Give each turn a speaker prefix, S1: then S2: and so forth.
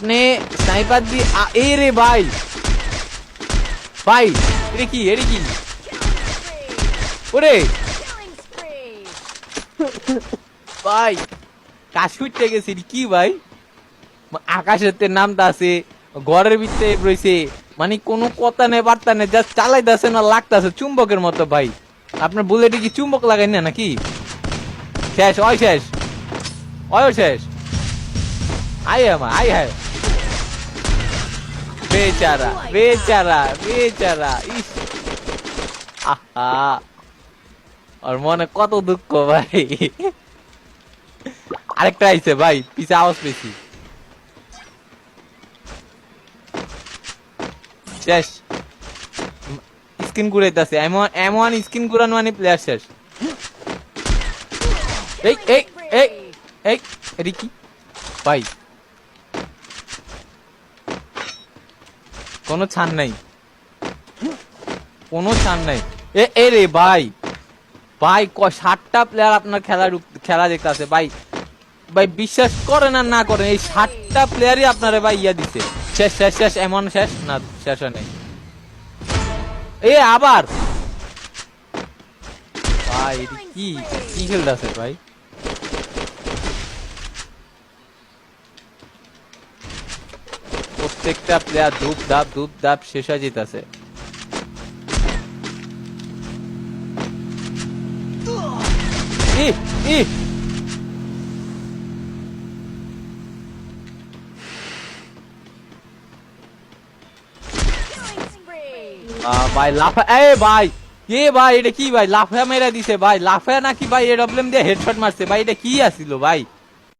S1: আপনি স্নাইপার দিয়ে এ রে ভাই ভাই এটা কি ওরে ভাই কাশুইতে গেছি কি ভাই আকাশের নামটা আছে ঘরের ভিতরে রয়েছে মানে কোনো কথা নেই বার্তা নেই জাস্ট চালাইতেছে না লাগতেছে চুম্বকের মতো ভাই আপনার বুলেটে কি চুম্বক লাগাই না নাকি শেষ শেষ আই হায় বেচারা ইস আহা আর মনে কত দুঃখ ভাই আরেকটা আইছে ভাই পিছে আওয়াজ পেয়েছি শেষ স্ক্রিন ঘুরাইতেছে এমন স্ক্রিন ঘুরানো মানে প্লেয়ার শেষ এই কি ভাই কোনো ছান নাই এ রে ভাই 60টা প্লেয়ার আপনার খেলা দেখতেছে ভাই বিশ্বাস করেন আর না করেন এই 60টা প্লেয়ারই আপনারে ভাই ইয়া দিছে শেষ এমন শেষ না শেষ হয় নাই এ আবার ভাই কি খেলতেছে ভাই প্রত্যেকটা প্লেয়ার ধূপ ধাপ শেষ হয়ে যেতেছে ভাই লাফা ভাই ভাই এটা কি ভাই লাফা মেরা দিছে ভাই লাফা নাকি ভাই এ প্রবলেম দিয়ে হেডশট মারছে ভাই এটা কি আসিল ভাই